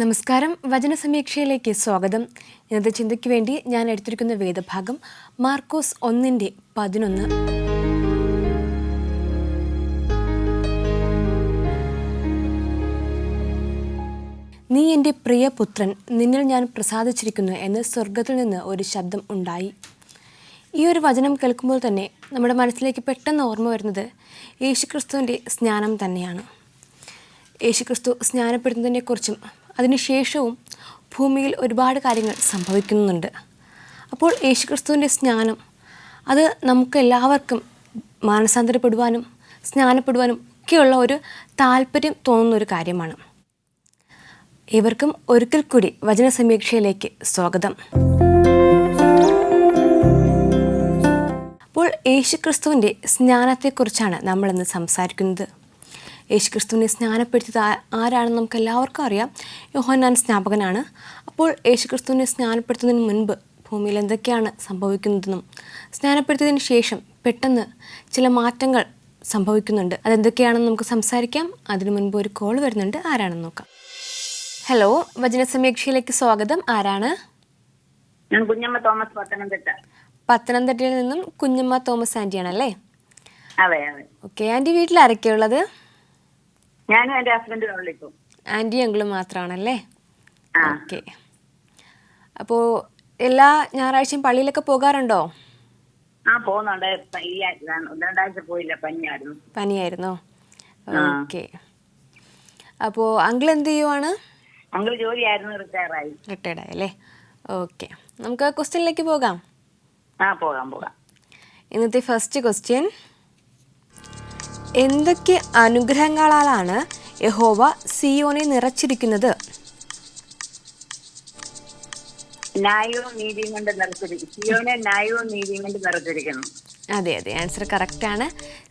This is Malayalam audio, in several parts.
നമസ്കാരം. വചനസമീക്ഷയിലേക്ക് സ്വാഗതം. ഇന്നത്തെ ചിന്തയ്ക്ക് വേണ്ടി ഞാൻ എടുത്തിരിക്കുന്ന വേദഭാഗം മാർക്കോസ് 1:11. നീ എൻ്റെ പ്രിയപുത്രൻ, നിന്നിൽ ഞാൻ പ്രസാദിച്ചിരിക്കുന്നു എന്ന് സ്വർഗത്തിൽ നിന്ന് ഒരു ശബ്ദം ഉണ്ടായി. ഈ ഒരു വചനം കേൾക്കുമ്പോൾ തന്നെ നമ്മുടെ മനസ്സിലേക്ക് പെട്ടെന്ന് ഓർമ്മ വരുന്നത് യേശുക്രിസ്തുവിൻ്റെ സ്നാനം തന്നെയാണ്. യേശുക്രിസ്തു സ്നാനപ്പെടുന്നതിനെക്കുറിച്ചും അതിനുശേഷവും ഭൂമിയിൽ ഒരുപാട് കാര്യങ്ങൾ സംഭവിക്കുന്നുണ്ട്. അപ്പോൾ യേശുക്രിസ്തുവിൻ്റെ സ്നാനം അത് നമുക്ക് എല്ലാവർക്കും മാനസാന്തരപ്പെടുവാനും സ്നാനപ്പെടുവാനും ഒക്കെയുള്ള ഒരു താല്പര്യം തോന്നുന്നൊരു കാര്യമാണ്. ഏവർക്കും ഒരിക്കൽ കൂടി വചനസമീക്ഷയിലേക്ക് സ്വാഗതം. അപ്പോൾ യേശുക്രിസ്തുവിൻ്റെ സ്നാനത്തെക്കുറിച്ചാണ് നമ്മളിന്ന് സംസാരിക്കുന്നത്. യേശുക്രിസ്തുവിനെ സ്നാനപ്പെടുത്തിയത് ആരാണെന്ന് നമുക്ക് എല്ലാവർക്കും അറിയാം. യോഹന്നാൻ സ്നാപകനാണ്. അപ്പോൾ യേശുക്രിസ്തുവിനെ സ്നാനപ്പെടുത്തുന്നതിന് മുൻപ് ഭൂമിയിൽ എന്തൊക്കെയാണ് സംഭവിക്കുന്നതെന്നും സ്നാനപ്പെടുത്തിയതിന് ശേഷം പെട്ടെന്ന് ചില മാറ്റങ്ങൾ സംഭവിക്കുന്നുണ്ട്, അതെന്തൊക്കെയാണെന്ന് നമുക്ക് സംസാരിക്കാം. അതിനു മുൻപ് ഒരു കോൾ വരുന്നുണ്ട്, ആരാണെന്ന് നോക്കാം. ഹലോ, വചനസമീക്ഷയിലേക്ക് സ്വാഗതം. ആരാണ്? ഞാൻ കുഞ്ഞമ്മ തോമസ്, പത്തനംതിട്ട. പത്തനംതിട്ടയിൽ നിന്നും കുഞ്ഞമ്മ തോമസ് ആൻറ്റിയാണല്ലേ? അതെ അതെ. ഓക്കെ. ആൻറ്റി, വീട്ടിൽ ആരൊക്കെയാണ് ഉള്ളത്? ഞാനും എൻ്റെ ഹസ്ബൻഡും ഉള്ളിപ്പോ. ആൻറ്റി ഞങ്ങളും മാത്രമാണല്ലേ? ഓക്കെ. അപ്പോൾ എല്ലാ ഞായറാഴ്ചയും പള്ളിയിലൊക്കെ പോകാറുണ്ടോ? പോകുന്നുണ്ട്. രണ്ടാഴ്ച പോയില്ല, പനിയായിരുന്നോ? ഓക്കെ. അപ്പോൾ അങ്കിൾ എന്ത് ചെയ്യുവാണ്? അങ്കിൾ ജോലിയായിരുന്നു, റിട്ടയർഡ് ആയല്ലേ? ഓക്കെ. നമുക്ക് ക്വസ്റ്റ്യനിലേക്ക് പോകാം. പോകാം. ഇന്നത്തെ ഫസ്റ്റ് ക്വസ്റ്റ്യൻ: എന്തൊക്കെ അനുഗ്രഹങ്ങളാലാണ് യഹോവ സിയോനെ നിറച്ചിരിക്കുന്നത്? ന്യായവും നീതിയും കൊണ്ട് നിറച്ചിരിക്കുന്നു. സിയോനെ ന്യായവും നീതിയും കൊണ്ട് നിറച്ചിരിക്കുന്നു. അതെ, ആൻസർ കറക്റ്റാണ്.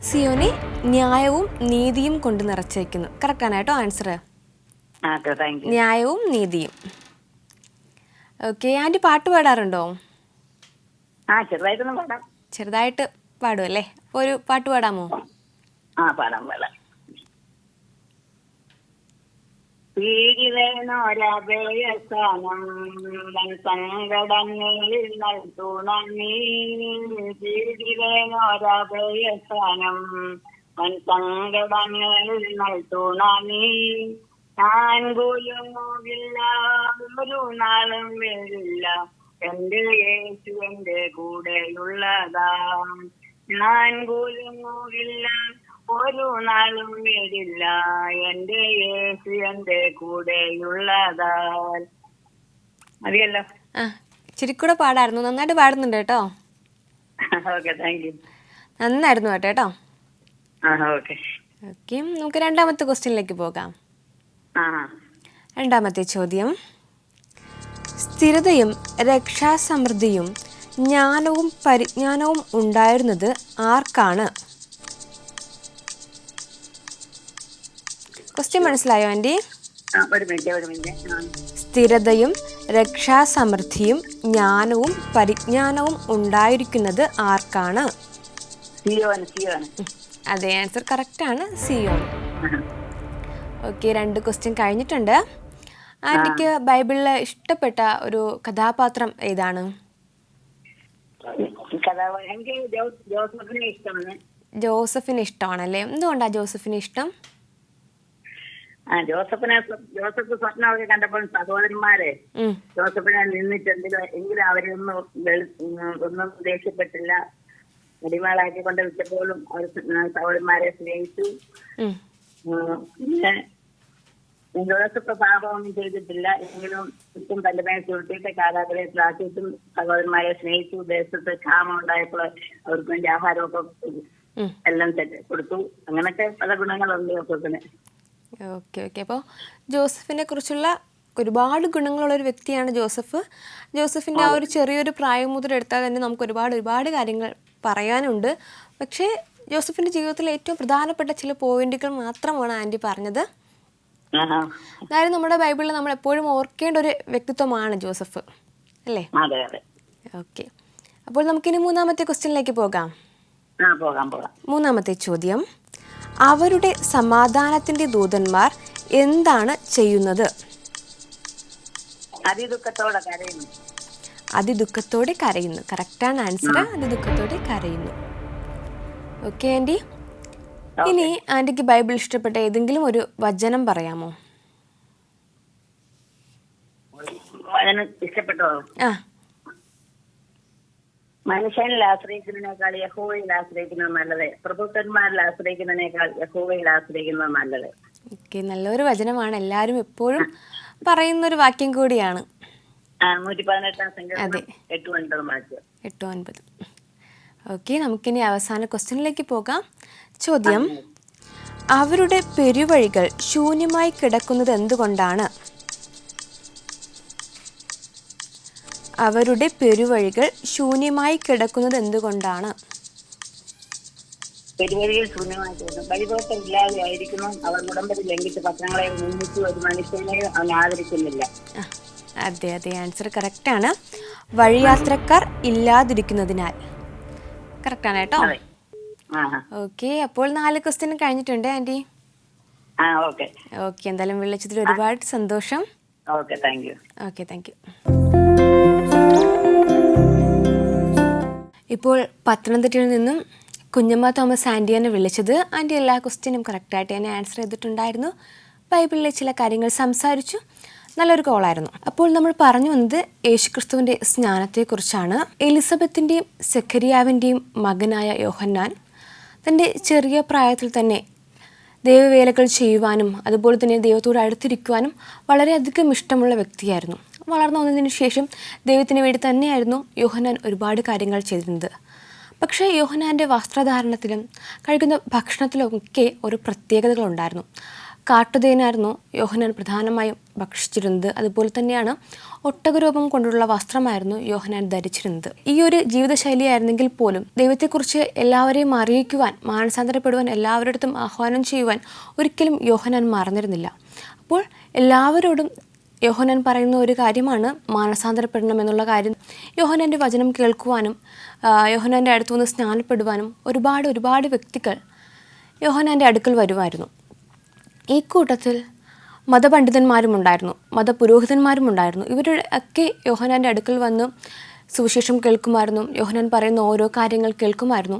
സിയോനെ ന്യായവും നീതിയും കൊണ്ട് നിറച്ചിരിക്കുന്നു. കറക്റ്റാണ് കേട്ടോ ആൻസർ. ന്യായവും നീതിയും. ഓക്കെ. ആൻറ്റി പാട്ട് പാടാറുണ്ടോ? ചെറുതായിട്ടൊന്നും പാടാം. ചെറുതായിട്ട് പാടും അല്ലേ? ഒരു പാട്ട് പാടാമോ? പാടാം. പീഡിതനോരഭയസ്ഥാനം സങ്കടങ്ങളിൽ നൽകുണീ. പീഡിതനോരഭയസ്ഥാനം സങ്കടങ്ങളിൽ നൽകുണീ. ഞാൻ പോലുമില്ല, ഒരു നാളും വരില്ല, എന്റെ യേശു എന്റെ കൂടെയുള്ളതാ. ഞാൻ പോലുമില്ല, ഒരു നാളും വരില്ല, എന്റെ യേശു എന്റെ കൂടെയുള്ളതാ. മതിയല്ലോ. ഇച്ചിരി കൂടെ പാടായിരുന്നു. നന്നായിട്ട് പാടുന്നുണ്ട് കേട്ടോ. Okay, thank you. നന്നായിരുന്നു കേട്ടോ. ഓക്കെ. നമുക്ക് രണ്ടാമത്തെ ക്വസ്റ്റ്യനിലേക്ക് പോകാം. രണ്ടാമത്തെ ചോദ്യം: സ്ഥിരതയും രക്ഷാസമൃദ്ധിയും ജ്ഞാനവും പരിജ്ഞാനവും ഉണ്ടായിരുന്നത് ആർക്കാണ്? ക്വസ്റ്റ്യൻ മനസ്സിലായോ ആൻറ്റി? ഒരു മിനിറ്റ്. സ്ഥിരതയും രക്ഷാസമൃദ്ധിയും ജ്ഞാനവും പരിജ്ഞാനവും ഉണ്ടായിരിക്കുന്നത് ആർക്കാണ്? അതെ, ആൻസർ കറക്റ്റാണ്, സിയോൻ. ഓക്കെ. 2 ക്വസ്റ്റ്യൻ കഴിഞ്ഞിട്ടുണ്ട്. ആൻറ്റിക്ക് ബൈബിളിൽ ഇഷ്ടപ്പെട്ട ഒരു കഥാപാത്രം ഏതാണ്? ജോസഫിനെ ഇഷ്ടമാണല്ലേ? എന്തുകൊണ്ടാണ് ജോസഫിനെ ഇഷ്ടം? ജോസഫ് സ്വപ്നമൊക്കെ കണ്ടപ്പോൾ സഹോദരന്മാരെ ജോസഫിനെ നിന്നിട്ട് എങ്കിലും ഒന്നും ദേഷ്യപ്പെട്ടില്ല. അടിമകളാക്കി കൊണ്ട് വിട്ടപ്പോഴും അവർ സഹോദരന്മാരെ സ്നേഹിച്ചു. പിന്നെ ജോസഫ് പാപമൊന്നും ചെയ്തിട്ടില്ല, എങ്കിലും ചുറ്റും തന്റെ മേൽ ചുരുട്ടിയിട്ട് കാതാക്കളെ പ്രാർത്ഥിച്ചും സഹോദരന്മാരെ സ്നേഹിച്ചു. ദേശത്ത് ക്ഷാമം ഉണ്ടായപ്പോൾ അവർക്ക് വേണ്ടി ആഹാരമൊക്കെ എല്ലാം കൊടുത്തു. അങ്ങനൊക്കെ പല ഗുണങ്ങളുണ്ട് ജോസഫിന്. ഓക്കെ. അപ്പോൾ ജോസഫിനെ കുറിച്ചുള്ള ഒരുപാട് ഗുണങ്ങളുള്ളൊരു വ്യക്തിയാണ് ജോസഫ്. ജോസഫിൻ്റെ ആ ഒരു ചെറിയൊരു പ്രായം മുതൽ എടുത്താൽ തന്നെ നമുക്ക് ഒരുപാട് കാര്യങ്ങൾ പറയാനുണ്ട്. പക്ഷേ ജോസഫിൻ്റെ ജീവിതത്തിലെ ഏറ്റവും പ്രധാനപ്പെട്ട ചില പോയിന്റുകൾ മാത്രമാണ് ആൻറ്റി പറഞ്ഞത്. അതായത് നമ്മുടെ ബൈബിളിൽ നമ്മൾ എപ്പോഴും ഓർക്കേണ്ട ഒരു വ്യക്തിത്വമാണ് ജോസഫ്, അല്ലേ? ഓക്കെ. അപ്പോൾ നമുക്കിനി മൂന്നാമത്തെ ക്വസ്റ്റ്യനിലേക്ക് പോകാം. മൂന്നാമത്തെ ചോദ്യം: അവരുടെ സമാധാനത്തിൻ്റെ ദൂതന്മാർ എന്താണ് ചെയ്യുന്നത്? അതിദുഃഖത്തോടെ കരയുന്നു. അതിദുഃഖത്തോടെ കരയുന്നു. കറക്റ്റാണ് ആൻസർ. അതിദുഃഖത്തോടെ കരയുന്നു. Okay aunty. ഇനി ആൻറ്റിക്ക് ബൈബിൾ ഇഷ്ടപ്പെട്ട ഏതെങ്കിലും ഒരു വചനം പറയാമോ? വചനം ഇഷ്ടപ്പെട്ടോ? ആ. മനുഷ്യനിൽ ആശ്രയിക്കുന്നതിനേക്കാൾ യഹോവയിൽ ആശ്രയിക്കുന്നത് നല്ലത്. പ്രഭുക്കന്മാരിൽ ആശ്രയിക്കുന്നതിനേക്കാൾ യഹോവയിൽ ആശ്രയിക്കുന്നത് നല്ലത്. ഓക്കെ, നല്ലൊരു വചനമാണ്. എല്ലാവരും എപ്പോഴും പറയുന്ന ഒരു വാക്യം കൂടിയാണ്. 118 സങ്കീർത്തനം 8-9 വാക്യം. 8-9. ഓക്കെ, നമുക്കിനി അവസാന ക്വസ്റ്റ്യനിലേക്ക് പോകാം. ചോദ്യം: അവരുടെ പെരുവഴികൾ ശൂന്യമായി കിടക്കുന്നത് എന്തുകൊണ്ടാണ്? അവരുടെ പെരുവഴികൾ ശൂന്യമായി കിടക്കുന്നത് എന്തുകൊണ്ടാണ്? പെരുവഴികൾ ശൂന്യമായി കിടക്കുന്നു. വഴിപോക്കം ഇല്ലാതെ ആയിരിക്കുന്നു. അവർ ഉടമ്പടി ലംഘിച്ച് പത്രങ്ങളെ നിന്ദിച്ച് ഒരു മനുഷ്യനെയും അവൻ ആദരിക്കുന്നില്ല. അതെ അതെ, ആൻസർ കറക്റ്റാണ്. വഴിയാത്രക്കാർ ഇല്ലാതിരിക്കുന്നതിനാൽ. കറക്റ്റാണ് കേട്ടോ. ഓക്കെ, അപ്പോൾ 4 ക്വസ്റ്റ്യൻ കഴിഞ്ഞിട്ടുണ്ട് ആൻറ്റി. ഓക്കെ, എന്തായാലും വിളിച്ചതിൽ ഒരുപാട് സന്തോഷം. Okay, thank you. Okay, thank you. ഇപ്പോൾ പത്തനംതിട്ടയിൽ നിന്നും കുഞ്ഞമ്മ തോമസ് ആൻറ്റിയാണ് വിളിച്ചത്. ആൻറ്റി എല്ലാ ക്വസ്റ്റ്യനും കറക്റ്റായിട്ട് തന്നെ ആൻസർ ചെയ്തിട്ടുണ്ടായിരുന്നു. ബൈബിളിലെ ചില കാര്യങ്ങൾ സംസാരിച്ചു. നല്ലൊരു കോളായിരുന്നു. അപ്പോൾ നമ്മൾ പറഞ്ഞു വന്നത് യേശുക്രിസ്തുവിൻ്റെ സ്നാനത്തെക്കുറിച്ചാണ്. എലിസബത്തിൻ്റെയും സെഖരിയാവിൻ്റെയും മകനായ യോഹന്നാൻ തൻ്റെ ചെറിയ പ്രായത്തിൽ തന്നെ ദൈവവേലകൾ ചെയ്യുവാനും അതുപോലെ തന്നെ ദൈവത്തോട് അടുത്തിരിക്കുവാനും വളരെയധികം ഇഷ്ടമുള്ള വ്യക്തിയായിരുന്നു. വളർന്നു വന്നതിന് ശേഷം ദൈവത്തിന് വേണ്ടി തന്നെയായിരുന്നു യോഹന്നാൻ ഒരുപാട് കാര്യങ്ങൾ ചെയ്തിരുന്നത്. പക്ഷേ യോഹന്നാൻ്റെ വസ്ത്രധാരണത്തിലും കഴിക്കുന്ന ഭക്ഷണത്തിലുമൊക്കെ ഒരു പ്രത്യേകതകളുണ്ടായിരുന്നു. കാട്ടുതേനായിരുന്നു യോഹന്നാൻ പ്രധാനമായും ഭക്ഷിച്ചിരുന്നത്. അതുപോലെ തന്നെയാണ് ഒട്ടകരൂപം കൊണ്ടുള്ള വസ്ത്രമായിരുന്നു യോഹന്നാൻ ധരിച്ചിരുന്നത്. ഈ ഒരു ജീവിതശൈലിയായിരുന്നെങ്കിൽ പോലും ദൈവത്തെക്കുറിച്ച് എല്ലാവരെയും അറിയിക്കുവാൻ, മാനസാന്തരപ്പെടുവാൻ, എല്ലാവരുടെ അടുത്തും ആഹ്വാനം ചെയ്യുവാൻ ഒരിക്കലും യോഹന്നാൻ മറന്നിരുന്നില്ല. അപ്പോൾ എല്ലാവരോടും യോഹന്നാൻ പറയുന്ന ഒരു കാര്യമാണ് മാനസാന്തരപ്പെടണം എന്നുള്ള കാര്യം. യോഹന്നാൻ്റെ വചനം കേൾക്കുവാനും യോഹന്നാൻ്റെ അടുത്തു നിന്ന് സ്നാനപ്പെടുവാനും ഒരുപാട് വ്യക്തികൾ യോഹന്നാൻ്റെ അടുക്കൽ വരുമായിരുന്നു. ഈ കൂട്ടത്തിൽ മതപണ്ഡിതന്മാരുമുണ്ടായിരുന്നു, മതപുരോഹിതന്മാരുമുണ്ടായിരുന്നു. ഇവരുടെ ഒക്കെ യോഹന്നാൻ്റെ അടുക്കൽ വന്ന് സുവിശേഷം കേൾക്കുമായിരുന്നു. യോഹന്നാൻ പറയുന്ന ഓരോ കാര്യങ്ങൾ കേൾക്കുമായിരുന്നു.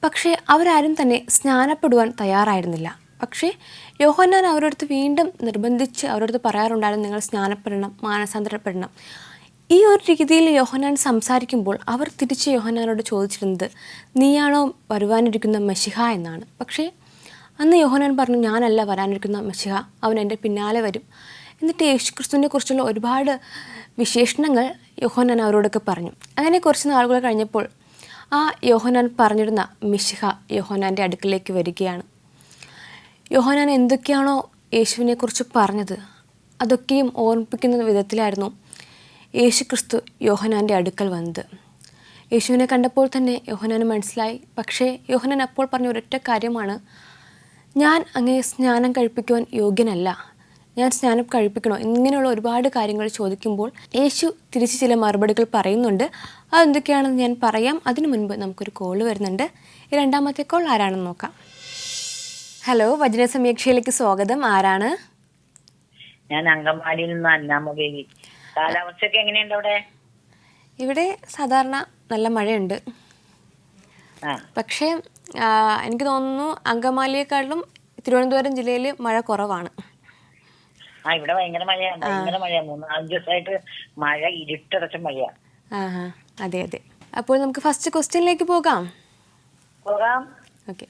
പക്ഷേ അവരാരും തന്നെ സ്നാനപ്പെടുവാൻ തയ്യാറായിരുന്നില്ല. പക്ഷേ യോഹന്നാൻ അവരടുത്ത് വീണ്ടും നിർബന്ധിച്ച് അവരടുത്ത് പറയാറുണ്ടായിരുന്നു, നിങ്ങൾ സ്നാനപ്പെടണം, മാനസാന്തരപ്പെടണം. ഈ ഒരു രീതിയിൽ യോഹന്നാൻ സംസാരിക്കുമ്പോൾ അവർ തിരിച്ച് യോഹന്നാനോട് ചോദിച്ചിരുന്നത്, നീയാണോ വരുവാനിരിക്കുന്ന മെശിഹ എന്നാണ്. പക്ഷേ അന്ന് യോഹന്നാൻ പറഞ്ഞു, ഞാനല്ല വരാനിരിക്കുന്ന മെശിഹ, അവൻ എൻ്റെ പിന്നാലെ വരും. എന്നിട്ട് യേശുക്രിസ്തുവിനെ കുറിച്ചുള്ള ഒരുപാട് വിശേഷണങ്ങൾ യോഹന്നാൻ അവരോടൊക്കെ പറഞ്ഞു. അങ്ങനെ കുറച്ച് നാളുകൾ കഴിഞ്ഞപ്പോൾ ആ യോഹന്നാൻ പറഞ്ഞിരുന്ന മെശിഹ യോഹന്നാൻ്റെ അടുക്കിലേക്ക് വരികയാണ്. യോഹന്നാൻ എന്തൊക്കെയാണോ യേശുവിനെക്കുറിച്ച് പറഞ്ഞത് അതൊക്കെയും ഓർമ്മിപ്പിക്കുന്ന വിധത്തിലായിരുന്നു യേശുക്രിസ്തു യോഹന്നാൻ്റെ അടുക്കൽ വന്നത്. യേശുവിനെ കണ്ടപ്പോൾ തന്നെ യോഹന്നാന് മനസ്സിലായി. പക്ഷേ യോഹന്നാൻ അപ്പോൾ പറഞ്ഞ ഒരൊറ്റ കാര്യമാണ്, ഞാൻ അങ്ങയെ സ്നാനം കഴിപ്പിക്കുവാൻ യോഗ്യനല്ല, ഞാൻ സ്നാനം കഴിപ്പിക്കണോ, ഇങ്ങനെയുള്ള ഒരുപാട് കാര്യങ്ങൾ ചോദിക്കുമ്പോൾ യേശു തിരിച്ച് ചില മറുപടികൾ പറയുന്നുണ്ട്. അതെന്തൊക്കെയാണെന്ന് ഞാൻ പറയാം. അതിനു മുൻപ് നമുക്കൊരു കോൾ വരുന്നുണ്ട്. ഈ രണ്ടാമത്തെ കോൾ ആരാണെന്ന് നോക്കാം. ഹലോ, വചന സമീക്ഷയിലേക്ക് സ്വാഗതം. ആരാണ്? ഞാൻ അങ്കമാലിയിൽ നിന്ന് അന്നാമബേബി. കാലാവസ്ഥയൊക്കെ എങ്ങനെയുണ്ട് അവിടെ? ഇവിടെ സാധാരണ നല്ല മഴയുണ്ട്. പക്ഷേ എനിക്ക് തോന്നുന്നു അങ്കമാലിയെക്കാളും തിരുവനന്തപുരം ജില്ലയിൽ മഴ കുറവാണ്. ഇവിടെ ഭയങ്കര മഴയാണ്, ഭയങ്കര മഴയാണ്. 3-4 ദിവസമായിട്ട് മഴ, ഇരുട്ടടച്ച മഴയാണ്. അതെ അതെ. അപ്പോൾ നമുക്ക് ഫസ്റ്റ് ക്വസ്റ്റ്യനിലേക്ക് പോകാം. ഓക്കെ,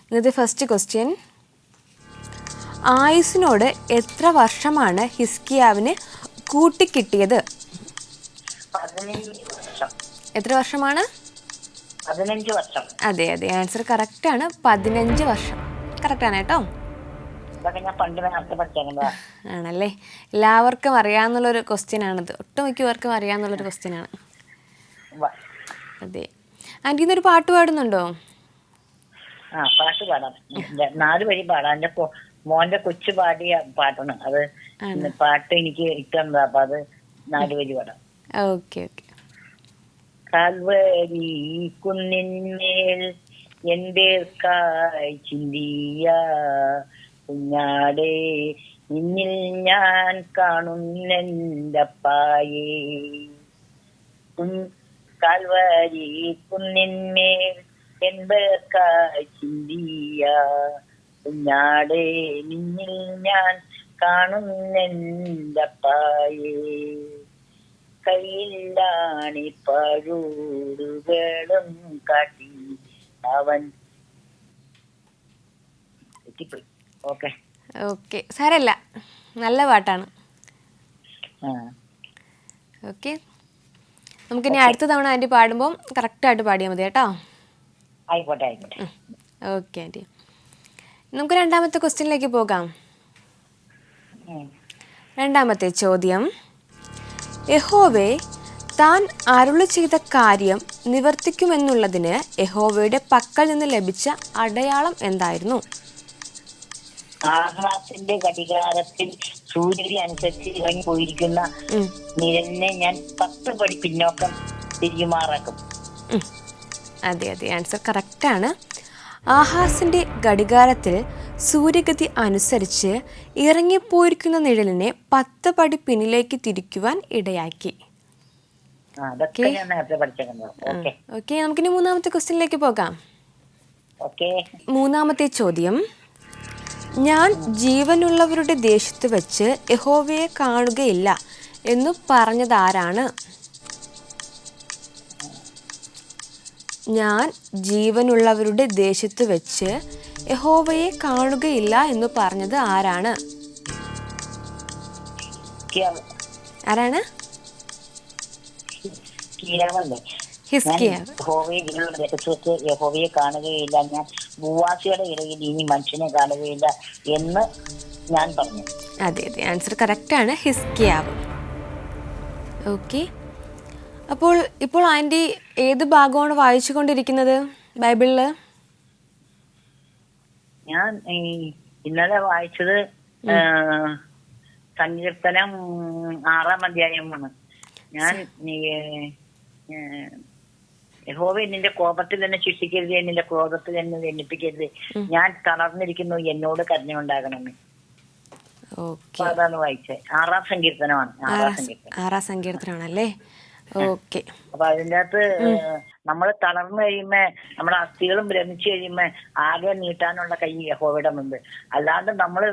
ഇന്നത്തെ ഫസ്റ്റ് ക്വസ്റ്റ്യൻ: ആയുസിനോട് എത്ര വർഷമാണ് ഹിസ്കിയാവിന് കൂട്ടിക്കിട്ടിയത്? 15 വർഷം. എത്ര വർഷമാണ്? 15 വർഷം. അതെ അതെ, ആൻസർ കറക്റ്റാണ്. 15 വർഷം. കറക്റ്റാണ് കേട്ടോ. ആണല്ലേ, എല്ലാവർക്കും അറിയാവുന്നുള്ളൊരു ക്വസ്റ്റ്യൻ ആണിത്. ഒട്ടുമിക്കവർക്കും അറിയാവുന്നുള്ളൊരു ക്വസ്റ്റ്യൻ ആണ്. അതെ. ആൻറ്റി ഇന്നൊരു പാട്ട് പാടുന്നുണ്ടോ? പാട്ട് പാടാം, 4 വരി പാടാം. എന്റെ മോന്റെ കൊച്ചു പാടിയ പാട്ടാണ് അത്. പാട്ട് എനിക്ക് ഇഷ്ടം, അപ്പൊ അത് 4 വരി പാടാം. Okay okay. കാൽവരി കുന്നിന്മേൽ എന്റെ കായ് ചിന്തിയ കുഞ്ഞാടേ നിന്നിൽ ഞാൻ കാണുന്നെന്തപ്പായേ. കാൽവരി കുന്നിന്മേൽ എന്തൊക്കായി ചിന്തിയ കുഞ്ഞാടേ, നിന്നിൽ ഞാൻ കാണുന്നെന്തപ്പായേ. കയ്യിലാണി പഴൂടുകളും കാട്ടി അവൻ എത്തിപ്പോയി. ഓക്കെ ഓക്കെ, സാരമില്ല, നല്ല പാട്ടാണ്. ഓക്കെ, നമുക്കിനി അടുത്ത തവണ ആൻറ്റി പാടുമ്പോൾ കറക്റ്റായിട്ട് പാടിയാൽ മതി കേട്ടോ. ആയിക്കോട്ടെ ആയിക്കോട്ടെ. ഓക്കെ ആൻറ്റി, നമുക്ക് രണ്ടാമത്തെ ക്വസ്റ്റ്യനിലേക്ക് പോകാം. രണ്ടാമത്തെ ചോദ്യം: യഹോവേ താൻ അരുളി ചെയ്ത കാര്യം നിവർത്തിക്കുമെന്നുള്ളതിന് യഹോവയുടെ പക്കൽ നിന്ന് ലഭിച്ച അടയാളം എന്തായിരുന്നു? ആകാശത്തിന്റെ ഘടികാരത്തിൽ സൂര്യനെ അനുസരിച്ച് ഇറങ്ങി പോയിരിക്കുന്ന നിഴലിനെ ഞാൻ 10 പടി പിന്നോക്കം തിരിയുമാറാക്കും. അതെ അതെ, ആൻസർ കറക്റ്റാണ്. ആഹാസിന്റെ ഘടികാരത്തിൽ സൂര്യഗതി അനുസരിച്ച് ഇറങ്ങിപ്പോയിരിക്കുന്ന നിഴലിനെ 10 പടി പിന്നിലേക്ക് തിരിക്കുവാൻ ഇടയാക്കി. ഓക്കെ, നമുക്കിനി മൂന്നാമത്തെ ക്വസ്റ്റ്യനിലേക്ക് പോകാം. മൂന്നാമത്തെ ചോദ്യം: ഞാൻ ജീവനുള്ളവരുടെ ദേശത്ത് വെച്ച് യഹോവയെ കാണുകയില്ല എന്നു പറഞ്ഞതാരാണ്? ഞാൻ ജീവനുള്ളവരുടെ ദേശത്ത് വെച്ച് യഹോവയെ കാണുകയില്ല എന്ന് പറഞ്ഞത് ആരാണ്? ആരാണ്? യഹോവയെ കാണുകയില്ല, ഞാൻ ഭൂവാസിയുടെ ഇടയിൽ ഇനി മനുഷ്യനെ കാണുകയില്ല എന്ന് ഞാൻ പറഞ്ഞു. അതെ അതെ, ആൻസർ കറക്റ്റാണ്, ഹിസ്കിയാവ്. ഓക്കെ, ഇപ്പോൾ ആൻറ്റി ഏത് ഭാഗമാണ് വായിച്ചു കൊണ്ടിരിക്കുന്നത് ബൈബിളില്? ഞാൻ ഇന്നലെ വായിച്ചത് സങ്കീർത്തനം 6-ാം അധ്യായമാണ്. ഞാൻ യഹോവേ നിന്റെ കോപത്തിൽ തന്നെ ശിക്ഷിക്കരുത്, നിന്റെ ക്രോധത്തിൽ എന്നെ ദണ്ഡിപ്പിക്കരുത്, ഞാൻ തളർന്നിരിക്കുന്നു, എന്നോട് കരുണയുണ്ടാകണമേ. അതാണ് വായിച്ചത്. 6-ാം സങ്കീർത്തനമാണ്. 6-ാം സങ്കീർത്തനമാണല്ലേ? ഓക്കെ. അപ്പൊ അതിൻ്റെ അകത്ത് നമ്മൾ തളർന്നു കഴിയുമ്പോ നമ്മുടെ അസ്ഥികളും ഭ്രമിച്ചു കഴിയുമ്പോ ആകെ നീട്ടാനുള്ള കൈ യഹോവയുടെ മുമ്പ്. അല്ലാണ്ട് നമ്മള്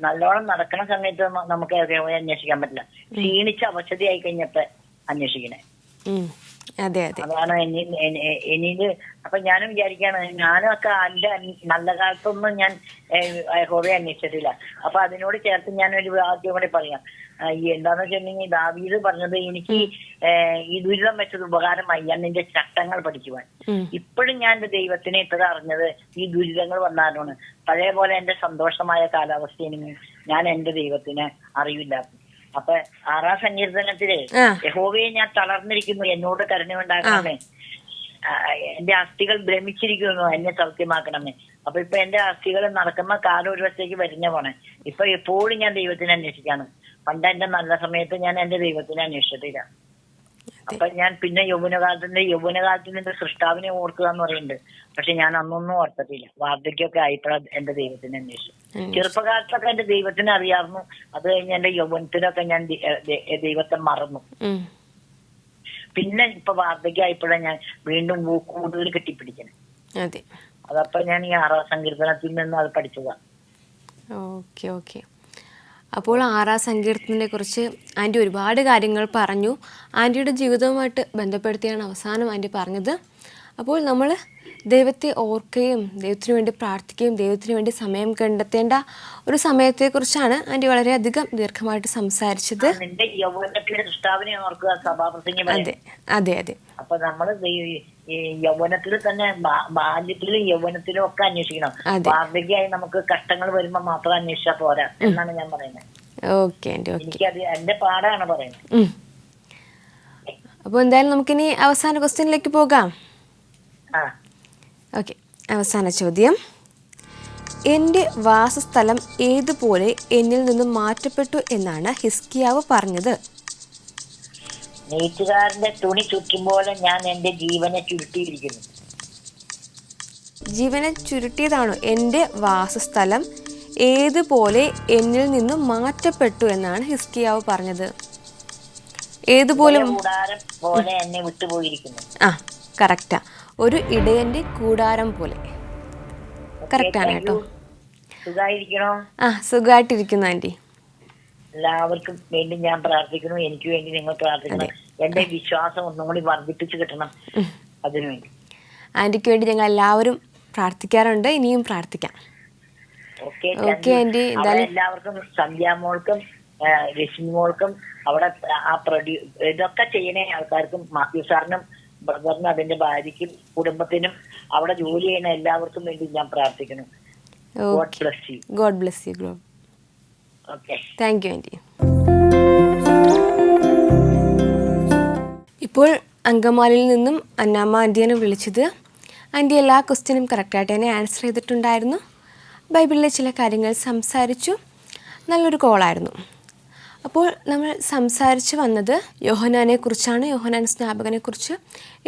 നല്ലോണം നടക്കുന്ന സമയത്ത് നമുക്ക് യഹോവയെ അന്വേഷിക്കാൻ പറ്റില്ല. ക്ഷീണിച്ച അവശതയായി കഴിഞ്ഞപ്പോ അന്വേഷിക്കണേ. അതെ അതെ, അതാണ് എനിക്ക്. അപ്പൊ ഞാനും വിചാരിക്കാണ്, ഞാനും ഒക്കെ എന്റെ നല്ല കാലത്തൊന്നും ഞാൻ യഹോവയെ അന്വേഷിച്ചിട്ടില്ല. അപ്പൊ അതിനോട് ചേർത്ത് ഞാനൊരു ആദ്യം കൂടെ പറയാം. എന്താന്ന് വെച്ചിട്ടുണ്ടെങ്കിൽ ദാവീദ് പറഞ്ഞത്, എനിക്ക് ഈ ദുരിതം വെച്ചത് ഉപകാരമായി, ഞാൻ നിന്റെ ചട്ടങ്ങൾ പഠിക്കുവാൻ. ഇപ്പോഴും ഞാൻ എന്റെ ദൈവത്തിനെ ഇത്ര അറിഞ്ഞത് ഈ ദുരിതങ്ങൾ വന്നാലാണ്. പഴയ പോലെ എന്റെ സന്തോഷമായ കാലാവസ്ഥയിൽ ഞാൻ എന്റെ ദൈവത്തിനെ അറിയില്ല. അപ്പൊ 6-ാം സങ്കീർത്തനത്തില് യഹോവയെ ഞാൻ തളർന്നിരിക്കുന്നു, എന്നോട് കരുണയുണ്ടാക്കണമേ, എന്റെ അസ്ഥികൾ ഭ്രമിച്ചിരിക്കുന്നു, എന്നെ സൗഖ്യമാക്കണമേ. അപ്പൊ ഇപ്പൊ എന്റെ അസ്ഥികൾ നടക്കുമ്പോ കാലം ഒരു വശത്തേക്ക് വരുന്ന പോണേ. ഇപ്പൊ എപ്പോഴും ഞാൻ ദൈവത്തിനെ അന്വേഷിക്കാണ്. പണ്ട് എന്റെ നല്ല സമയത്ത് ഞാൻ എന്റെ ദൈവത്തിനെ അന്വേഷിച്ചിട്ടില്ല. അപ്പൊ ഞാൻ പിന്നെ യൗവനകാലത്തിൽ എന്റെ സൃഷ്ടാവിനെ ഓർക്കുക എന്ന് പറയുന്നുണ്ട്. പക്ഷെ ഞാൻ അന്നൊന്നും ഓർത്തിട്ടില്ല. വാർദ്ധക്യമൊക്കെ ആയപ്പോഴാണ് എന്റെ ദൈവത്തിനെ അന്വേഷിച്ചു. ചെറുപ്പകാലത്തൊക്കെ എന്റെ ദൈവത്തിനെ അറിയാറുന്നു. അത് കഴിഞ്ഞ് എന്റെ യൗവനത്തിലൊക്കെ ഞാൻ ദൈവത്തെ മറന്നു. പിന്നെ ഇപ്പൊ വാർദ്ധക്യമായപ്പോഴാണ് ഞാൻ വീണ്ടും കൂടുതൽ കെട്ടിപ്പിടിക്കണം. അതപ്പൊ ഞാൻ ഈ 6-ാം സങ്കീർത്തനത്തിൽ നിന്ന് അത് പഠിച്ചതാണ്. Okay okay. അപ്പോൾ 6-ാം സങ്കീർത്തനത്തെ കുറിച്ച് ആൻറ്റി ഒരുപാട് കാര്യങ്ങൾ പറഞ്ഞു. ആൻറ്റിയുടെ ജീവിതവുമായിട്ട് ബന്ധപ്പെടുത്തിയാണ് അവസാനം ആൻറ്റി പറഞ്ഞത്. അപ്പോൾ നമ്മൾ ദൈവത്തെ ഓർക്കുകയും ദൈവത്തിന് വേണ്ടി പ്രാർത്ഥിക്കുകയും ദൈവത്തിന് വേണ്ടി സമയം കണ്ടെത്തേണ്ട ഒരു സമയത്തെക്കുറിച്ചാണ് ആൻറ്റി വളരെയധികം ദീർഘമായിട്ട് സംസാരിച്ചത്. അതെ അതെ അതെ. അപ്പൊ നമ്മള് യൗവനത്തിൽ തന്നെ, ബാല്യത്തിലും യൗവനത്തിലും ഒക്കെ അന്വേഷിക്കണം. വാർദ്ധക്യമായി നമുക്ക് കഷ്ടങ്ങൾ വരുമ്പോ മാത്രം അന്വേഷിച്ചാൽ പോരാ എന്നാണ് ഞാൻ പറയുന്നത്. ഓക്കെ ആൻറ്റി, എനിക്കത് എന്റെ പാടാണ് പറയുന്നത്. അപ്പോൾ എന്തായാലും നമുക്കിനി അവസാന ക്വസ്റ്റ്യനിലേക്ക് പോകാം. ഓക്കെ, അവസാന ചോദ്യം: എൻ്റെ വാസസ്ഥലം ഏതുപോലെ എന്നിൽ നിന്നും മാറ്റപ്പെട്ടു എന്നാണ് ഹിസ്കിയാവ് പറഞ്ഞത്? നെയ്ത്തുകാരന്റെ തുണി ചുറ്റുമ്പോലെ ഞാൻ എന്റെ ജീവനെ ചുരുട്ടിയിരിക്കുന്നു. ജീവനെ ചുരുട്ടിയതാണോ? എൻ്റെ വാസസ്ഥലം ഏതുപോലെ എന്നിൽ നിന്നും മാറ്റപ്പെട്ടു എന്നാണ് ഹിസ്കിയാവ് പറഞ്ഞത്. ഏതുപോലും കൂടാരം പോലെ എന്നെ വിട്ടുപോയിരിക്കുന്നു. ആ കറക്റ്റാ, ഒരു ഇടയന്റെ കൂടാരം പോലെ. കറക്റ്റാണ് കേട്ടോ. സുഖായിരിക്കണോ? ആ സുഖമായിട്ടിരിക്കുന്നു ആൻറ്റി. എല്ലാവർക്കും വേണ്ടി ഞാൻ പ്രാർത്ഥിക്കുന്നു, എനിക്ക് വേണ്ടി നിങ്ങൾ പ്രാർത്ഥിക്കണം. എന്റെ വിശ്വാസം ഒന്നും കൂടി വർദ്ധിപ്പിച്ചു കിട്ടണം അതിനുവേണ്ടി. ആൻറ്റിക്ക് വേണ്ടി ഞങ്ങൾ എല്ലാവരും പ്രാർത്ഥിക്കാറുണ്ട്, ഇനിയും പ്രാർത്ഥിക്കാം. Okay aunty. എന്തായാലും എല്ലാവർക്കും, സന്ധ്യാമോൾക്കും രശ്മിമോൾക്കും അവിടെ ആ ഇതൊക്കെ ചെയ്യണേ ആൾക്കാർക്കും, മാത്യു സാറിനും ബ്രദറിനും അതിന്റെ ഭാര്യയ്ക്കും കുടുംബത്തിനും അവിടെ ജോലി ചെയ്യുന്ന എല്ലാവർക്കും വേണ്ടി ഞാൻ പ്രാർത്ഥിക്കുന്നു. God bless you. God bless you grow. Okay, thank you aunty. ഇപ്പോൾ അങ്കമാലിയിൽ നിന്നും അന്നാമ്മ ആൻറ്റിയാണ് വിളിച്ചത്. ആൻറ്റി എല്ലാ ക്വസ്റ്റ്യനും കറക്റ്റായിട്ട് തന്നെ ആൻസർ ചെയ്തിട്ടുണ്ടായിരുന്നു. ബൈബിളിലെ ചില കാര്യങ്ങൾ സംസാരിച്ചു. നല്ലൊരു കോളായിരുന്നു. അപ്പോൾ നമ്മൾ സംസാരിച്ച് വന്നത് യോഹന്നാനെ കുറിച്ചാണ്. യോഹന്നാൻ സ്നാപകനെക്കുറിച്ച്,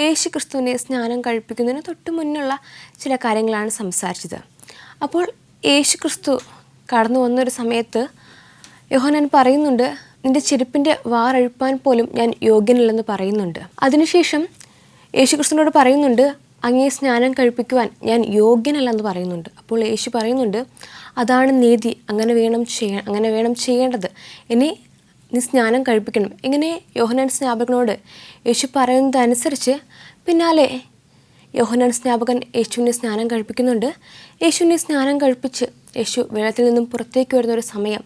യേശു ക്രിസ്തുവിനെ സ്നാനം കഴിപ്പിക്കുന്നതിന് തൊട്ട് മുന്നുള്ള ചില കാര്യങ്ങളാണ് സംസാരിച്ചത്. അപ്പോൾ യേശു ക്രിസ്തു കടന്നു വന്നൊരു സമയത്ത് യോഹന്നാൻ പറയുന്നുണ്ട്, നിൻ്റെ ചെരുപ്പിൻ്റെ വാറഴുപ്പാൻ പോലും ഞാൻ യോഗ്യനല്ലെന്ന് പറയുന്നുണ്ട്. അതിനുശേഷം യേശു ക്രിസ്തുവിനോട് പറയുന്നുണ്ട്, അങ്ങേ സ്നാനം കഴിപ്പിക്കുവാൻ ഞാൻ യോഗ്യനല്ലെന്ന് പറയുന്നുണ്ട്. അപ്പോൾ യേശു പറയുന്നുണ്ട്, അതാണ് നീതി, അങ്ങനെ വേണം ചെയ്യേണ്ടത്, ഇനി നീ സ്നാനം കഴിപ്പിക്കണം. ഇങ്ങനെ യോഹന്നാൻ സ്നാപകനോട് യേശു പറയുന്നതനുസരിച്ച് പിന്നാലെ യോഹന്നാൻ സ്നാപകൻ യേശുവിനെ സ്നാനം കഴിപ്പിക്കുന്നുണ്ട്. യേശുവിനെ സ്നാനം കഴിപ്പിച്ച് യേശു വെള്ളത്തിൽ നിന്നും പുറത്തേക്ക് വരുന്നൊരു സമയം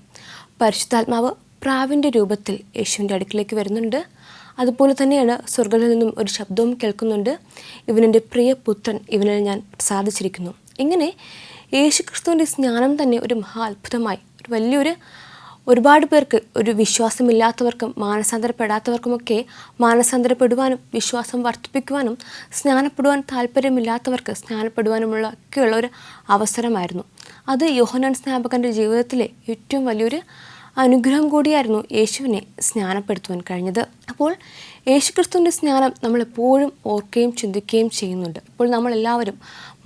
പരിശുദ്ധാത്മാവ് പ്രാവിൻ്റെ രൂപത്തിൽ യേശുവിൻ്റെ അടുക്കിലേക്ക് വരുന്നുണ്ട്. അതുപോലെ തന്നെയാണ് സ്വർഗ്ഗത്തിൽ നിന്നും ഒരു ശബ്ദവും കേൾക്കുന്നുണ്ട്, ഇവനെൻ്റെ പ്രിയ പുത്രൻ, ഇവനിൽ ഞാൻ പ്രസാദിച്ചിരിക്കുന്നു. ഇങ്ങനെ യേശു ക്രിസ്തുവിൻ്റെ സ്നാനം തന്നെ ഒരു മഹാ അത്ഭുതമായി, ഒരു വലിയൊരു ഒരുപാട് പേർക്ക്, ഒരു വിശ്വാസമില്ലാത്തവർക്കും മാനസാന്തരപ്പെടാത്തവർക്കുമൊക്കെ മാനസാന്തരപ്പെടുവാനും വിശ്വാസം വർദ്ധിപ്പിക്കുവാനും സ്നാനപ്പെടുവാൻ താല്പര്യമില്ലാത്തവർക്ക് സ്നാനപ്പെടുവാനുമുള്ള ഒക്കെയുള്ള ഒരു അവസരമായിരുന്നു. അത് യോഹന്നാൻ സ്നാപകൻ്റെ ജീവിതത്തിലെ ഏറ്റവും വലിയൊരു അനുഗ്രഹം കൂടിയായിരുന്നു യേശുവിനെ സ്നാനപ്പെടുത്തുവാൻ കഴിഞ്ഞത്. അപ്പോൾ യേശുക്രിസ്തുവിൻ്റെ സ്നാനം നമ്മളെപ്പോഴും ഓർക്കുകയും ചിന്തിക്കുകയും ചെയ്യുന്നുണ്ട്. അപ്പോൾ നമ്മളെല്ലാവരും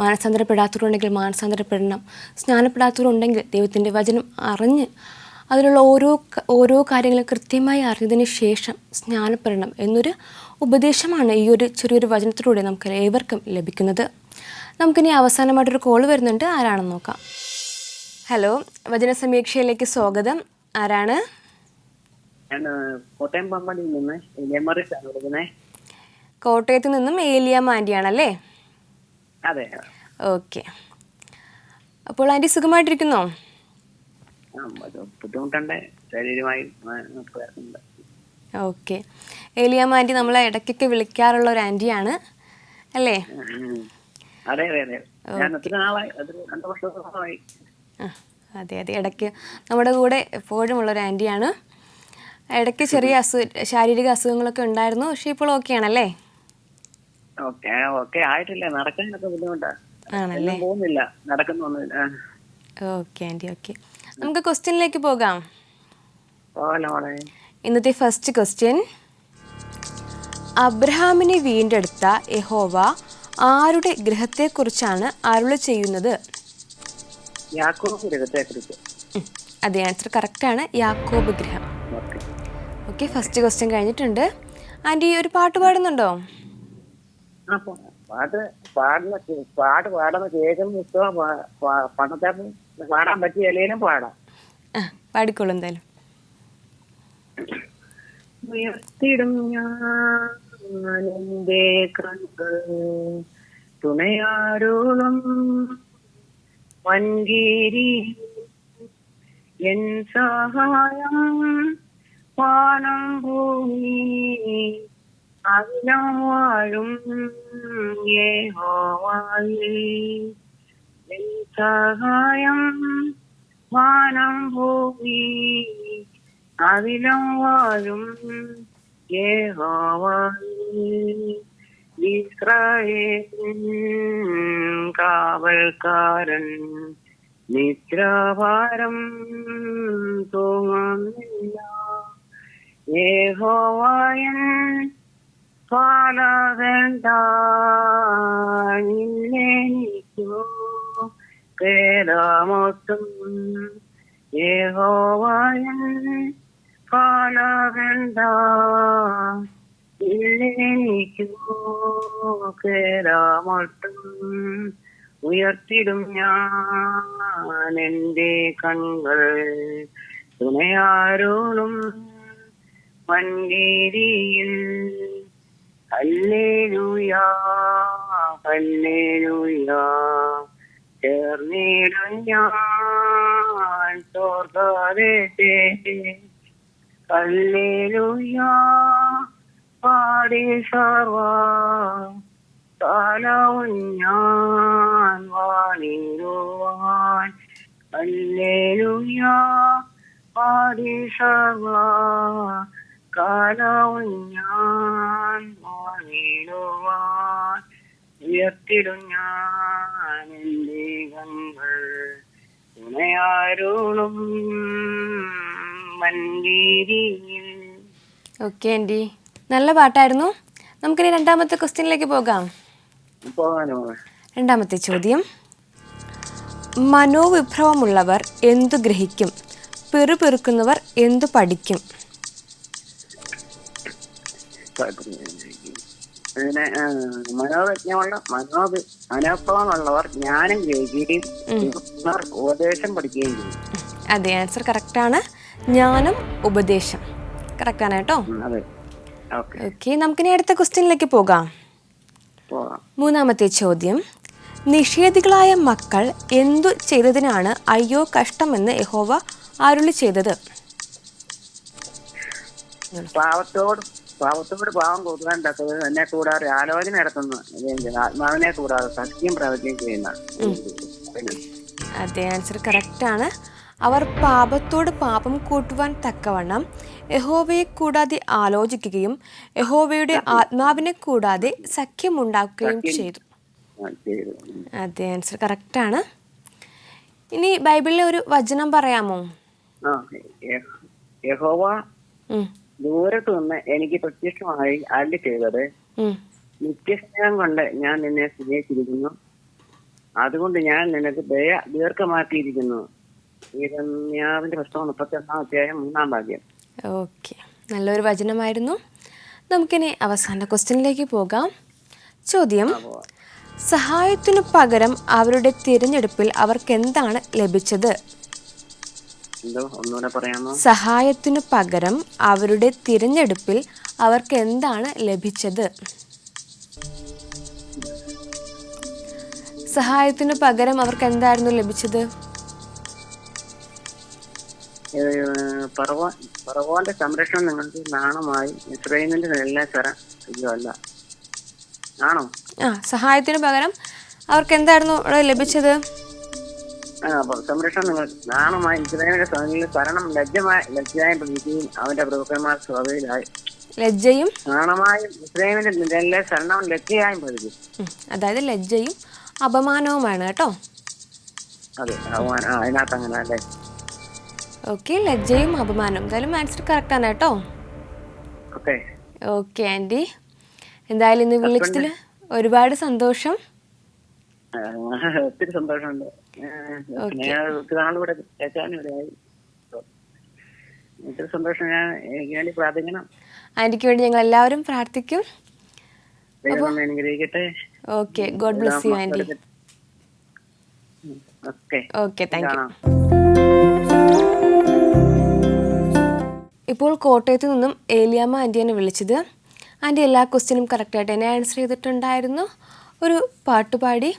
മാനസാന്തരപ്പെടാത്തവരുണ്ടെങ്കിൽ മാനസാന്തരപ്പെടണം, സ്നാനപ്പെടാത്തവരുണ്ടെങ്കിൽ ദൈവത്തിൻ്റെ വചനം അറിഞ്ഞ് അതിലുള്ള ഓരോ കാര്യങ്ങളും കൃത്യമായി അറിഞ്ഞതിന് ശേഷം സ്നാനപ്പെടണം എന്നൊരു ഉപദേശമാണ് ഈ ഒരു ചെറിയൊരു വചനത്തിലൂടെ നമുക്ക് ഏവർക്കും ലഭിക്കുന്നത്. നമുക്കിനി അവസാനമായിട്ടൊരു കോൾ വരുന്നുണ്ട്, ആരാണെന്ന് നോക്കാം. ഹലോ, വചന സമീക്ഷയിലേക്ക് സ്വാഗതം. ആരാണ്? ഞാൻ കോട്ടയം പമ്പടിയിൽ നിന്ന് എലിയമറിച്ചാണ് വിളിക്കുന്നത്. കോട്ടയത്ത് നിന്നും ഏലിയാമ്മ ആൻറ്റിയാണല്ലേ? അതെ. ഓക്കെ. അപ്പോൾ ആൻറ്റി സുഖമായിട്ടിരിക്കുന്നോ? ബുദ്ധിമുട്ടുണ്ട്, ശരീരമായി. ഓക്കെ. ഏലിയാമ്മ ആൻറ്റി നമ്മളെ ഇടയ്ക്കൊക്കെ വിളിക്കാറുള്ള ഒരു ആൻറ്റിയാണ് അല്ലേ? അതെ അതെ അതെ. ഞാൻ ഒത്തിരി നാളായി, 2 വർഷമായി. അതെ അതെ, ഇടയ്ക്ക് നമ്മുടെ കൂടെ എപ്പോഴും ഉള്ളൊരു ആൻറ്റിയാണ്. ഇടയ്ക്ക് ചെറിയ ശാരീരിക അസുഖങ്ങളൊക്കെ ഉണ്ടായിരുന്നു, പക്ഷേ ഇപ്പോൾ ഓക്കെ ആണല്ലേ? ഓക്കെ ആയിട്ടില്ല, നടക്കാനൊക്കെ ബുദ്ധിമുട്ടാണ്. ആണല്ലേ? പോകുന്നില്ല, നടക്കുന്നൊന്നുമില്ല. Okay aunty, okay. നമുക്ക് ക്വസ്റ്റ്യനിലേക്ക് പോകാം. ഇന്നത്തെ ഫസ്റ്റ് ക്വസ്റ്റ്യൻ, അബ്രഹാമിനെ വീണ്ടെടുത്ത യഹോവ ആരുടെ ഗൃഹത്തെക്കുറിച്ചാണ് അരുളി ചെയ്യുന്നത്? യാക്കോബ് ഗൃഹത്തെക്കുറിച്ച്. അതെ, ആൻസർ കറക്റ്റാണ്, യാക്കോബ് ഗൃഹം. ഓക്കെ, ഫസ്റ്റ് ക്വസ്റ്റ്യൻ കഴിഞ്ഞിട്ടുണ്ട്. ആൻറ്റി ഒരു പാട്ട് പാടുന്നുണ്ടോ? പാടുന്ന കേൾക്കുന്ന ഇഷ്ടം. പണ്ടത്തെ പാടാൻ പറ്റിയ എല്ലാം പാടാം. പാടിക്കോളൂ എന്തായാലും. ഉയർത്തിടും ഞാനെന്റെ കണ്ണുകൾ തുണയാരോളം വൻകീരി എൻ സഹായം വാനം ഭൂമി അവിലം വാഴും യഹോവയേ എൻ സഹായം വാനം ഭൂമി അവിലം വാഴും യഹോവയേ ഇസ്രായേലിൻ കാവൽക്കാരൻ നിദ്രാഭാരം തോന്നുന്നില്ല യഹോവയൻ പാലകണ്ട നിന്നെനിക്കോ കേടാമൊട്ടും യഹോവയൻ പാലകണ്ട ഇല്ലെനിക്കു കേടാമൊട്ടും ഉയർത്തിടും ഞാൻ എന്റെ കണ്ണുകൾ തുണയാരോളും മൻകീരിയിൽ ഹല്ലേലൂയാ ഹല്ലേലൂയാ ചേർന്നിടും ഞാൻ സ്വർഗ്ഗത്തെ ഹല്ലേലൂയാ പാടി സർവ കാലവും ഞാൻ വാണിടുവാൻ ഹല്ലേലൂയാ പാടി സർവ കാലവും ഞാൻ വാണിടുവാൻ ഉയർത്തിടും ഞാൻ എന്റെ കണ്ണുകൾ തുണയാരോളും മൻകീരിയിൽ. ഓക്കെ ആൻറ്റി, നല്ല പാട്ടായിരുന്നു. നമുക്കിനി രണ്ടാമത്തെ ക്വസ്റ്റ്യനിലേക്ക് പോകാം. പോകാനോ? രണ്ടാമത്തെ ചോദ്യം, മനോവിഭ്രമമുള്ളവർ എന്തു ഗ്രഹിക്കും, പെറുപെറുക്കുന്നവർ എന്തു പഠിക്കും? പിന്നെ മനോഭാവമുള്ളവർ ജ്ഞാനം ഗ്രഹിക്കുകയും ഉപദേശം പഠിക്കുകയും ചെയ്യും. അതെ, ആൻസർ കറക്റ്റാണ്. ജ്ഞാനം, ഉപദേശം കറക്റ്റാണ് കേട്ടോ. അതെ, ഓക്കെ, നമുക്കിനി അടുത്ത ക്വസ്റ്റ്യനിലേക്ക് പോകാം. മൂന്നാമത്തെ ചോദ്യം, നിഷേധികളായ മക്കൾ എന്തു ചെയ്തതിനാണ് അയ്യോ കഷ്ടമെന്ന് യഹോവ അരുളി ചെയ്തത്? പാവത്തോട് പാവം കൂട്ടുവാൻ തക്കത് എന്നെ കൂടാതെ ആലോചന നടത്തുന്നു, ആത്മാവിനെ കൂടാതെ സത്യം പ്രവചനം ചെയ്യുന്ന. അതെ, ആൻസർ കറക്റ്റാണ്. അവർ പാപത്തോട് പാപം കൂട്ടുവാൻ തക്കവണ്ണം യഹോവയെ കൂടാതെ ആലോചിക്കുകയും യഹോവയുടെ ആത്മാവിനെ കൂടാതെ സഖ്യമുണ്ടാക്കുകയും ചെയ്തു. അതെ, ആൻസർ കറക്റ്റാണ്. ഇനി ബൈബിളിലെ ഒരു വചനം പറയാമോ? യഹോവ ദൂരത്ത് നിന്ന് എനിക്ക് പ്രത്യക്ഷമായി അരുളി ചെയ്തത്, നിത്യസ്നേഹം കൊണ്ട് ഞാൻ നിന്നെ സ്നേഹിച്ചിരിക്കുന്നു, അതുകൊണ്ട് ഞാൻ നിനക്ക് ദീർഘമാക്കിയിരിക്കുന്നു. ഇരമ്യാവിന്റെ പുസ്തകം 31-ാം അധ്യായം 3-ാം വാക്യം. ഓക്കെ, നല്ലൊരു വചനമായിരുന്നു. നമുക്കിനി അവസാന ക്വസ്റ്റ്യനിലേക്ക് പോകാം. ചോദ്യം, സഹായത്തിനു പകരം അവരുടെ തിരഞ്ഞെടുപ്പിൽ അവർക്ക് എന്താണ് ലഭിച്ചത്? ഒന്നുകൂടെ പറയാമോ? സഹായത്തിനു പകരം അവരുടെ തിരഞ്ഞെടുപ്പിൽ അവർക്ക് എന്താണ് ലഭിച്ചത്? സഹായത്തിനു പകരം അവർക്ക് എന്തായിരുന്നു ലഭിച്ചത്? ഫറവോന്റെ സംരക്ഷണം നിങ്ങൾക്ക് നാണമായി, ഇസ്രായേലിന്റെ എല്ലാ അല്ല ആണോ? സഹായത്തിനു പകരം അവർക്ക് എന്തായിരുന്നു ലഭിച്ചത്? സംരക്ഷണം നിങ്ങൾ നാണമായി, ഇസ്രായേലിന്റെ ഭരണം ലജ്ജയായി പ്രതീക്കുകയും അവന്റെ പ്രഭുക്കന്മാർ സ്വതയിലായി. ലജ്ജയും നാണമായും ഇസ്രായേലിന്റെ എല്ലാ ശരണം ലജ്ജയായും പ്രതീക്കും. അതായത് ലജ്ജയും അപമാനവുമാണ് കേട്ടോ. അതെ, അതിനകത്ത് അങ്ങനെ അല്ലേ? ഓക്കെ, ലജ്ജയും അപമാനവും. എന്തായാലും ആൻസർ കറക്റ്റാണ് കേട്ടോ. ഓക്കെ ആൻറ്റി, എന്തായാലും ഇന്ന് വിളിച്ചതിൽ ഒരുപാട് സന്തോഷം. ഒത്തിരി സന്തോഷമുണ്ട്. ഒത്തിരി സന്തോഷം. ഞാൻ എനിക്ക് വേണ്ടി പ്രാർത്ഥിക്കണം. ആൻറ്റിക്ക് വേണ്ടി ഞങ്ങൾ എല്ലാവരും പ്രാർത്ഥിക്കും. അനുഗ്രഹിക്കട്ടെ. Okay, God bless you aunty. Okay, thank you. ഇപ്പോൾ കോട്ടയത്ത് നിന്നും ഏലിയാമ്മ ആൻറ്റിയാണ് വിളിച്ചത്. ആൻറ്റി എല്ലാ ക്വസ്റ്റ്യനും കറക്റ്റായിട്ട് തന്നെ ആൻസർ ചെയ്തിട്ടുണ്ടായിരുന്നു. ഒരു പാട്ടുപാടി,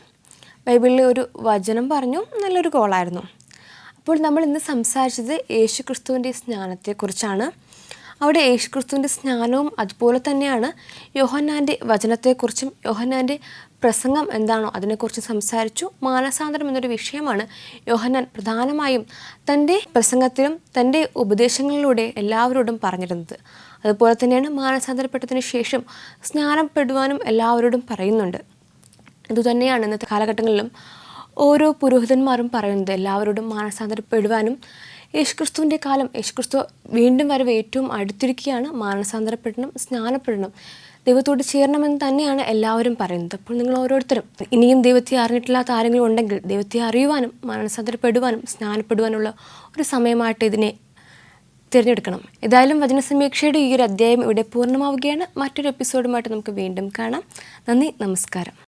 ബൈബിളിലെ ഒരു വചനം പറഞ്ഞു. നല്ലൊരു കോളായിരുന്നു. അപ്പോൾ നമ്മൾ ഇന്ന് സംസാരിച്ചത് യേശുക്രിസ്തുവിൻ്റെ സ്നാനത്തെക്കുറിച്ചാണ്. അവിടെ യേശുക്രിസ്തുവിൻ്റെ സ്നാനവും അതുപോലെ തന്നെയാണ് യോഹന്നാൻ്റെ വചനത്തെക്കുറിച്ചും യോഹന്നാൻ്റെ പ്രസംഗം എന്താണോ അതിനെക്കുറിച്ച് സംസാരിച്ചു. മാനസാന്തരം എന്നൊരു വിഷയമാണ് യോഹന്നാൻ പ്രധാനമായും തൻ്റെ പ്രസംഗത്തിലും തൻ്റെ ഉപദേശങ്ങളിലൂടെ എല്ലാവരോടും പറഞ്ഞിരുന്നത്. അതുപോലെ തന്നെയാണ് മാനസാന്തരപ്പെട്ടതിന് ശേഷം സ്നാനപ്പെടുവാനും എല്ലാവരോടും പറയുന്നുണ്ട്. ഇതുതന്നെയാണ് ഇന്നത്തെ കാലഘട്ടങ്ങളിലും ഓരോ പുരോഹിതന്മാരും പറയുന്നത്, എല്ലാവരോടും മാനസാന്തരപ്പെടുവാനും. യേശുക്രിസ്തുവിൻ്റെ കാലം, യേശുക്രിസ്തു വീണ്ടും വരവ് ഏറ്റവും അടുത്തിരിക്കുകയാണ്. മാനസാന്തരപ്പെടണം, സ്നാനപ്പെടണം. ദൈവത്തോട് ചേരണമെന്ന് തന്നെയാണ് എല്ലാവരും പറയുന്നത്. അപ്പോൾ നിങ്ങൾ ഓരോരുത്തരും ഇനിയും ദൈവത്തെ അറിഞ്ഞിട്ടില്ലാത്ത ആരെങ്കിലും ഉണ്ടെങ്കിൽ ദൈവത്തെ അറിയുവാനും മനസ്സാന്തരപ്പെടുവാനും സ്നാനപ്പെടുവാനുള്ള ഒരു സമയമായിട്ട് ഇതിനെ തിരഞ്ഞെടുക്കണം. ഏതായാലും വചനസമീക്ഷയുടെ ഈ ഒരു അധ്യായം ഇവിടെ പൂർണ്ണമാവുകയാണ്. മറ്റൊരു എപ്പിസോഡുമായിട്ട് നമുക്ക് വീണ്ടും കാണാം. നന്ദി, നമസ്കാരം.